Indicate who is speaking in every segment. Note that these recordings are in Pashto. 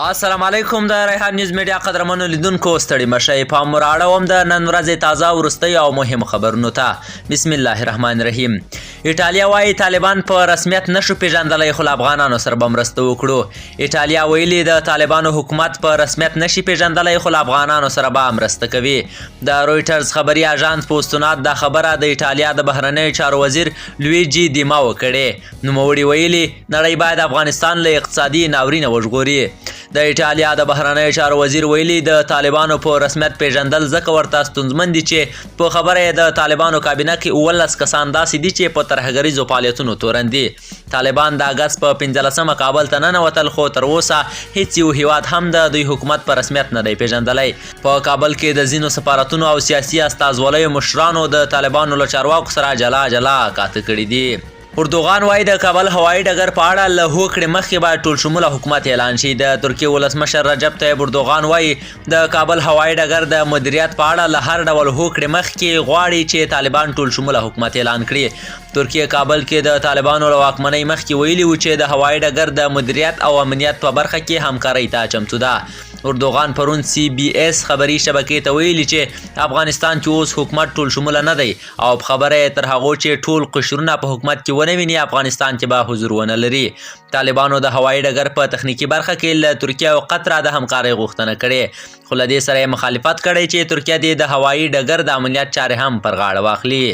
Speaker 1: السلام علیکم د ریحان نیوز میډیا قدرمنو لیدونکو ستړي مشئ پام راړوم د نن ورځې تازه وروستۍ او مهم خبرونو ته بسم الله الرحمن الرحیم. ایټالیا وایي طالبان په رسمیت نشو پیژندلی خو له افغانانو سره به مرسته وکړو. ایټالیا ویلي د طالبانو حکومت په رسمیت نشي پیژندلی خو له افغانانو سره به مرسته کوي. د رویټرز خبري اژانس په استناد دا خبره د ایټالیا د بهرنیو چارو وزیر لویجي دیما وکړې. نوموړي ویلي نړۍ باید افغانستان له اقتصادي ناورینه وژغوري. د ایټالیا د بهرنیو چارو وزیر ویلي د طالبانو په رسمیت پیژندل ځکه ورته ستونزمن دي چې په خبره یې د طالبانو کابینه کې 19 کسان داسې دي چې په ترهګریزو فعالیتونو تورن دي. طالبان د اګست په 15مه کابل ته ننوتل خو تر اوسه هیڅ یو هیواد هم د دوی حکومت په رسمیت نه دی پیژندلی. په کابل کې د ځینو سفارتونو او سیاسي استازولیو مشرانو د طالبانو له چارواکو سره جلا کاته کړي دي. اردوغان وایي د کابل هوایي ډګر په اړه له هوکړې مخکې باید ټول شموله حکومت اعلان شي. د ترکیې ولسمشر رجب طیب اردوغان وایي د کابل هوایي ډګر د مدیریت په اړه له هر ډول هوکړې مخکې غواړي چې طالبان ټول شموله حکومت اعلان کړي. ترکیې کابل کې د طالبانو له واکمنۍ مخکې ویلي و چې د هوایي ډګر د مدیریت او امنیت په برخه کې همکارۍ ته چمتو ده. اردوغان پرون CBS خبري شبکې ته ویلي چې افغانستان کې اوس حکومت ټول شموله نه دی او په خبره یې تر هغو چې ټول قشرونه په حکومت کې ونه ویني افغانستان کې به حضور ونه لري. طالبانو د هوایي ډګر په تخنیکي برخه کې له ترکیه او قطر د همکارۍ غوښتنه کړې خو له دې سره یې مخالفت کړی چې ترکیه دې د هوایي ډګر د امنیت چارې هم پر غاړه واخلي.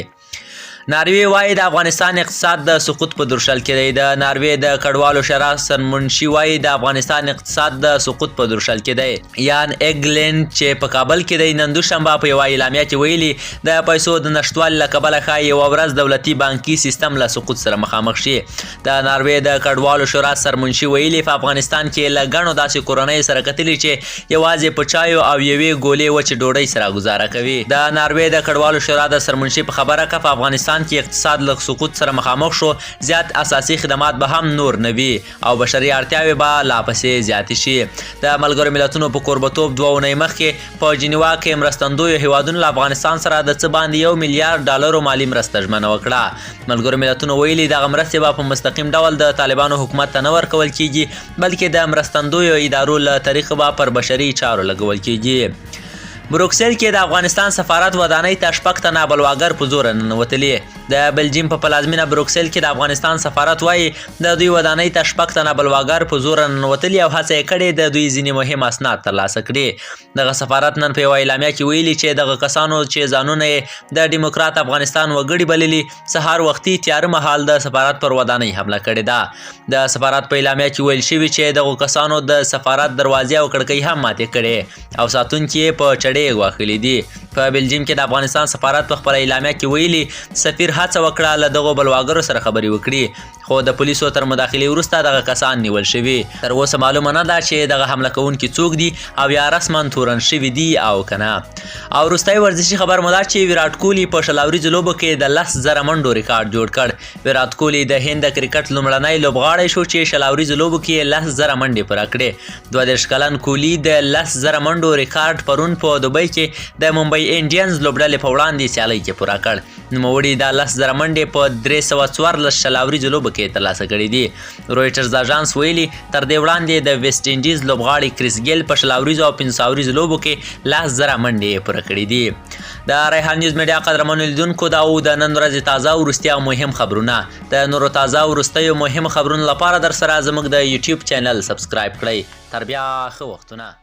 Speaker 1: ناروې وایي د افغانستان اقتصاد د سقوط په درشل کې دی. د ناروې د کډوالو شورا سرمنشي وایي د افغانستان اقتصاد د سقوط په درشل کې دی. یان ایګلینډ چې په کابل کې دی نن دوشنبه په یوه اعلامیه کې ویلي د پیسو د نشتوالي له کبله ښایي یوه ورځ دولتي بانکي سیستم له سقوط سره مخامخ شي. د ناروې د کډوالو شورا سرمنشي ویلي په افغانستان کې له ګڼو داسې کورنیو سره کتلي چې یوازې په چایو او یوې ګولې وچې ډوډۍ سره ګزاره کوي. د ناروې د کډوالو شورا د سرمنشي په خبره که په افغانستان کې اقتصاد له سقوط سره مخامخ شو زیات اساسي خدمات به هم نور نه وي او بشري اړتیاوې به لا پسې زیاتې شي. د ملګرو ملتونو په کوربتوب 2 اونۍ مخکې په جنیوا کې مرستندویو هیوادونو له افغانستان سره د څه باندې 1 میلیارډ ډالرو مالي مرسته ژمنه وکړه. ملګرو ملتونو ویلي دغه مرستې به په مستقیم ډول د طالبانو حکومت ته نه ورکول کیږي بلکې د مرستندویو ادارو له طریقه به پر بشري چارو لګول کیږي. بروکسل کې د افغانستان سفارت ودانۍ ته 6 تنه بلواګر په زور ننوتلي. د بلجیم په پلازمینه بروکسل کې د افغانستان سفارت وایي د دوی ودانۍ ته 6 تنه بلواګر په زور ننوتلي او هڅه یې کړې د دوی ځینې مهم اسناد ترلاسه کړي. دغه سفارت نن په یوه اعلامیه کې ویلي چې دغه کسانو چې ځانونه یې د ډیموکرات افغانستان وګړي بللي سهار وختي تیاره مهال د سفارت پر ودانۍ حمله کړې ده. د سفارت په اعلامیه کې ویل شوي چې دغه کسانو د سفارت دروازې او کړکۍ هم ماتې کړې او ساتونکي یې په چړې واخلي دي. په بلجیم کې د افغانستان سفارت په خپله اعلامیه کې ویلي سفیر هڅه وکړه له دغو بلواګرو سره خبرې وکړي خو د پولیسو تر مداخلې وروسته دغه کسان نیول شوي. تر اوسه معلومه نه ده چې دغه حمله کوونکي څوک دي او یا رسما تورن شوي دي او که نه. او وروستی ورزشي خبر مو دا چې ویراټ کوهلي په شلاوریزو لوبو کې د 10,000 منډو ریکارډ جوړ کړ. ویراټ کوهلي د هند د کرکټ لومړنی لوبغاړی شو چې شلاوریزو لوبو کې 10,000 منډې پوره کړې. 32 کلن کوهلي د 10,000 منډو ریکارډ پرون په دوبۍ کې د ممبئی انډینز لوبډلې په وړاندې سیالۍ کې پوره کړ. نوموړي د 10,000 منډې په 314 شلاوریزو لوبو کې ترلاسه کړي دي. رویټرز اژانس ویلي تر دې وړاندې د ویسټ انډیز لوبغاړي کریس ګیل په شلاوریزو او 500 لوبو کې 10,000 منډې پوره کړي دي. د ریحان نیوز میډیا قدرمنو لیدونکو دا و د نن ورځې تازه وروستي او مهم خبرونه. د نورو تازه وروستیو مهم خبرونو لپاره در سره زموږ د یوټیوب چینل سبسکرایب کړئ. تر بیا ښه وختونه.